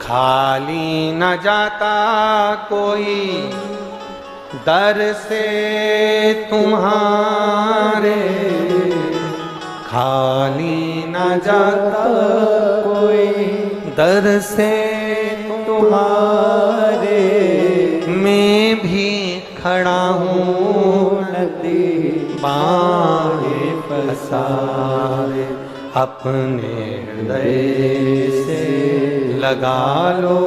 खाली न जाता कोई दर से तुम्हारे, खाली न जाता कोई दर से तुम्हारे। मैं भी खड़ा हूँ नदी बाएं पसारे, अपने हृदय से लगा लो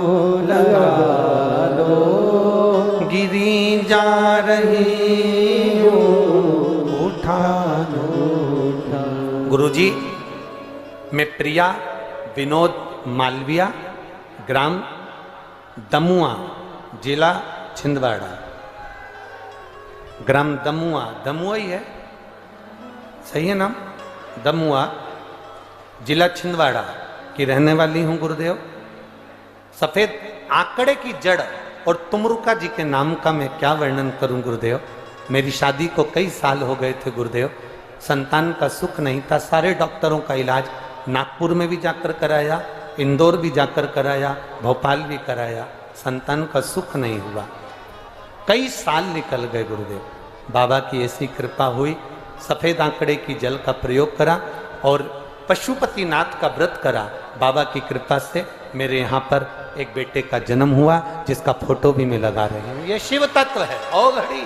गिरी जा रही हूँ, उठा लो। गुरुजी, मैं प्रिया विनोद मालविया, ग्राम दमुआ, जिला छिंदवाड़ा। ग्राम दमुआ, दमुआ ही है, सही है नाम, दमुआ, जिला छिंदवाड़ा की रहने वाली हूं गुरुदेव। सफेद आंकड़े की जड़ और तुमरुका जी के नाम का मैं क्या वर्णन करूं गुरुदेव। मेरी शादी को कई साल हो गए थे गुरुदेव, संतान का सुख नहीं था। सारे डॉक्टरों का इलाज नागपुर में भी जाकर कराया, इंदौर भी जाकर कराया, भोपाल भी कराया, संतान का सुख नहीं हुआ। कई साल निकल गए गुरुदेव। बाबा की ऐसी कृपा हुई, सफेद आंकड़े की जल का प्रयोग करा और पशुपतिनाथ का व्रत करा। बाबा की कृपा से मेरे यहाँ पर एक बेटे का जन्म हुआ, जिसका फोटो भी मैं लगा रही हूँ। ये शिव तत्व है। ओ घड़ी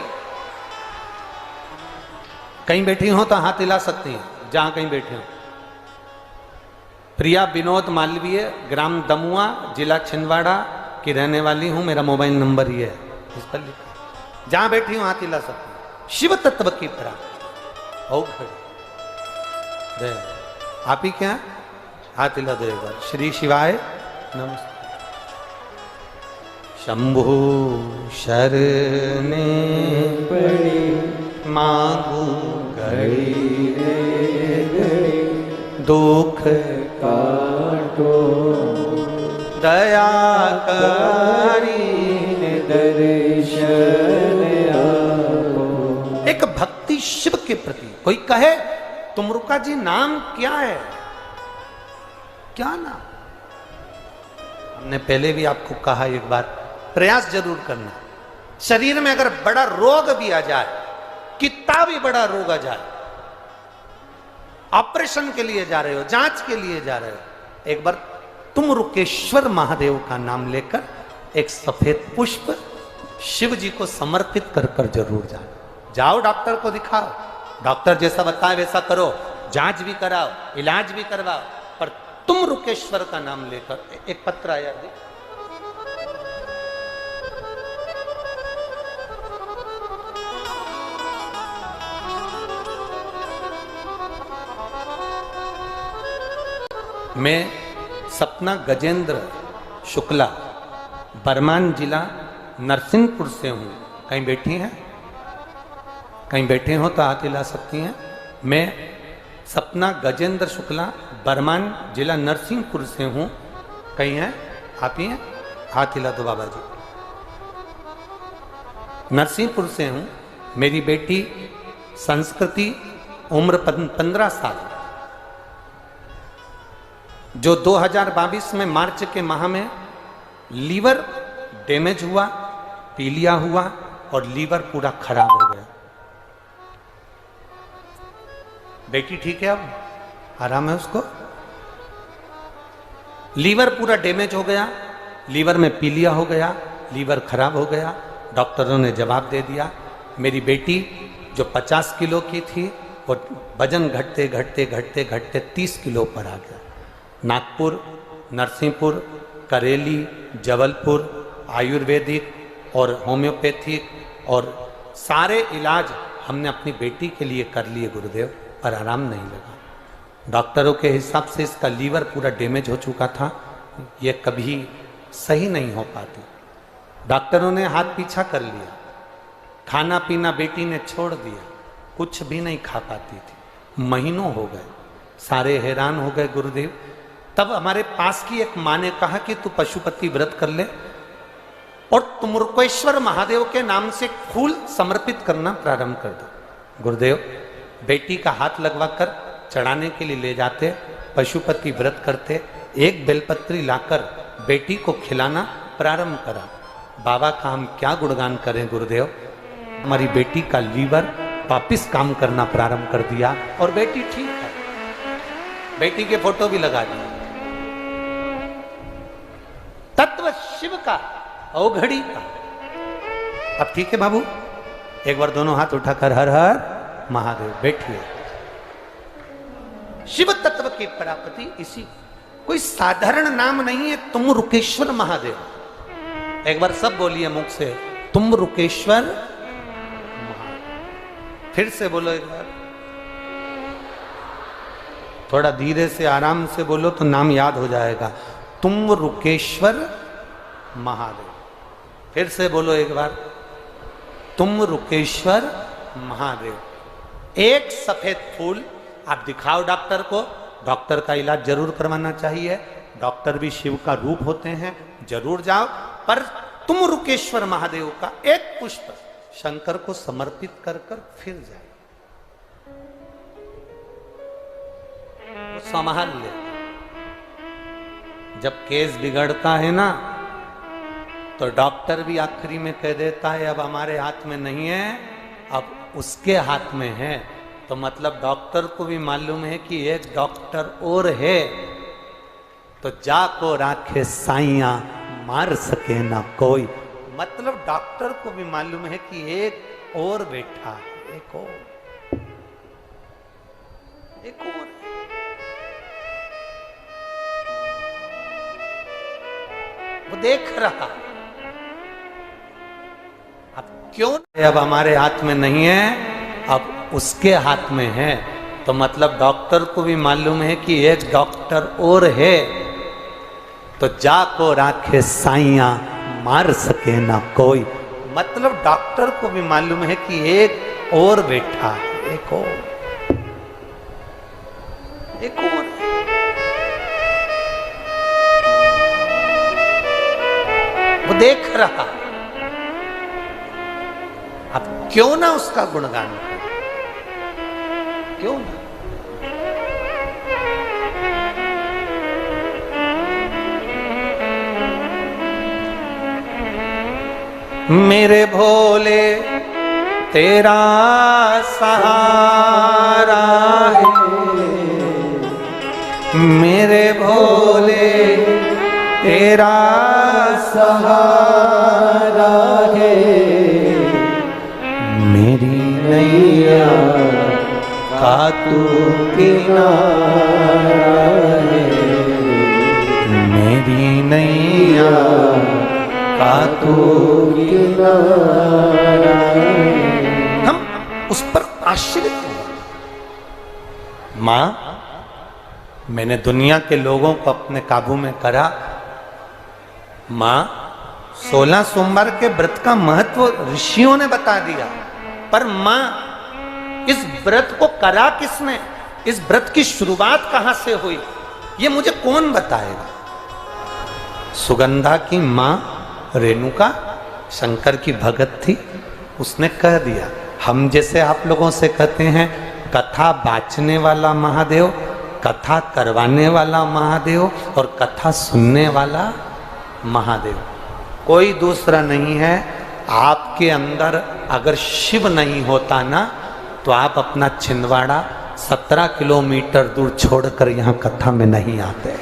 कहीं बैठी हो तो हाथ हिला सकती हैं, जहां कहीं बैठे हो। प्रिया विनोद मालवीय, ग्राम दमुआ, जिला छिंदवाड़ा की रहने वाली हूं। मेरा मोबाइल नंबर ही है, इस पर लिखा। जहां बैठी हूं हाथ हिला सकती हूं। शिव तत्व की तरह। ओ घड़ी आप ही क्या हाथ हिला दो एक बार। श्री शिवाय नमस्ते। शंभु शरणे पड़ी मांगू घड़ी रे, दुख काटो दया करी दर्शन आपो। एक भक्ति शिव के प्रति। कोई कहे तुमरुका जी नाम क्या है, क्या नाम? हमने पहले भी आपको कहा, एक बार प्रयास जरूर करना। शरीर में अगर बड़ा रोग भी आ जाए, कितना भी बड़ा रोग आ जाए, ऑपरेशन के लिए जा रहे हो, जांच के लिए जा रहे हो, एक बार तुमरुकेश्वर महादेव का नाम लेकर एक सफेद पुष्प शिव जी को समर्पित कर कर जरूर जाओ। जाओ डॉक्टर को दिखाओ, डॉक्टर जैसा बताए वैसा करो, जांच भी कराओ, इलाज भी करवाओ, पर तुमरुकेश्वर का नाम लेकर। एक पत्र आया देख, मैं सपना गजेंद्र शुक्ला, बरमान जिला नरसिंहपुर से हूँ। कहीं बैठी हैं? कहीं बैठे हो तो हाथ हिला सकती हैं। मैं सपना गजेंद्र शुक्ला, बरमान जिला नरसिंहपुर से हूँ। कहीं हैं? आप ही हैं? हाथ हिला दो बाबा जी। नरसिंहपुर से हूँ। मेरी बेटी संस्कृति, उम्र 15 साल, जो 2022 में मार्च के माह में लीवर डैमेज हुआ, पीलिया हुआ और लीवर पूरा खराब हो गया। बेटी ठीक है, अब आराम है उसको। लीवर पूरा डैमेज हो गया, लीवर में पीलिया हो गया, लीवर खराब हो गया। डॉक्टरों ने जवाब दे दिया। मेरी बेटी जो 50 किलो की थी, वो वजन घटते घटते घटते घटते 30 किलो पर आ गया। नागपुर, नरसिंहपुर, करेली, जबलपुर, आयुर्वेदिक और होम्योपैथिक और सारे इलाज हमने अपनी बेटी के लिए कर लिए गुरुदेव, पर आराम नहीं लगा। डॉक्टरों के हिसाब से इसका लीवर पूरा डैमेज हो चुका था, ये कभी सही नहीं हो पाती। डॉक्टरों ने हाथ पीछा कर लिया, खाना पीना बेटी ने छोड़ दिया, कुछ भी नहीं खा पाती थी। महीनों हो गए, सारे हैरान हो गए गुरुदेव। तब हमारे पास की एक माँ ने कहा कि तू पशुपति व्रत कर ले और तुमरुकेश्वर महादेव के नाम से फूल समर्पित करना प्रारंभ कर दो। गुरुदेव बेटी का हाथ लगवाकर चढ़ाने के लिए ले जाते, पशुपति व्रत करते, एक बेलपत्री लाकर बेटी को खिलाना प्रारंभ करा। बाबा का हम क्या गुणगान करें गुरुदेव, हमारी बेटी का लीवर वापिस काम करना प्रारंभ कर दिया और बेटी ठीक है। बेटी के फोटो भी लगा दिए। तत्व शिव का, अवघड़ी का। अब ठीक है बाबू, एक बार दोनों हाथ उठाकर हर हर महादेव बैठिए। शिव तत्व की प्राप्ति इसी, कोई साधारण नाम नहीं है तुम रुकेश्वर महादेव। एक बार सब बोलिए मुख से, तुम रुकेश्वर महादेव। फिर से बोलो एक बार, थोड़ा धीरे से आराम से बोलो तो नाम याद हो जाएगा। तुम रुकेश्वर महादेव। फिर से बोलो एक बार, तुम रुकेश्वर महादेव। एक सफेद फूल आप दिखाओ डॉक्टर को, डॉक्टर का इलाज जरूर करवाना चाहिए। डॉक्टर भी शिव का रूप होते हैं, जरूर जाओ। पर तुम रुकेश्वर महादेव का एक पुष्प शंकर को समर्पित कर कर फिर जाए, संभाल ले। जब केस बिगड़ता है ना तो डॉक्टर भी आखिरी में कह देता है अब हमारे हाथ में नहीं है, अब उसके हाथ में है। तो मतलब डॉक्टर को भी मालूम है कि एक डॉक्टर और है। तो जाको राखे साइया मार सके ना कोई, मतलब डॉक्टर को भी मालूम है कि एक और बैठा है, एक और। वो देख रहा। अब क्यों अब हमारे हाथ में नहीं है, अब उसके हाथ में है। तो मतलब डॉक्टर को भी मालूम है कि एक डॉक्टर और है। तो जाको राखे साइया मार सके ना कोई, मतलब डॉक्टर को भी मालूम है कि एक और बैठा है, एक और, एक और। वो देख रहा। अब क्यों ना उसका गुणगान करें, क्यों ना। मेरे भोले तेरा सहारा है, मेरे भोले तेरा सहारा है, मेरी नैया का तू किनारा है, मेरी नैया का तू किनारा है। हम उस पर आश्रित हैं। मां, मैंने दुनिया के लोगों को अपने काबू में करा। मां, 16 सोमवार के व्रत का महत्व ऋषियों ने बता दिया, पर मां इस व्रत को करा किसने, इस व्रत की शुरुआत कहां से हुई, ये मुझे कौन बताएगा। सुगंधा की मां रेणुका शंकर की भगत थी, उसने कह दिया। हम जैसे आप लोगों से कहते हैं कथा बाचने वाला महादेव, कथा करवाने वाला महादेव और कथा सुनने वाला महादेव, कोई दूसरा नहीं है। आपके अंदर अगर शिव नहीं होता ना तो आप अपना छिंदवाड़ा 17 किलोमीटर दूर छोड़कर यहाँ कथा में नहीं आते।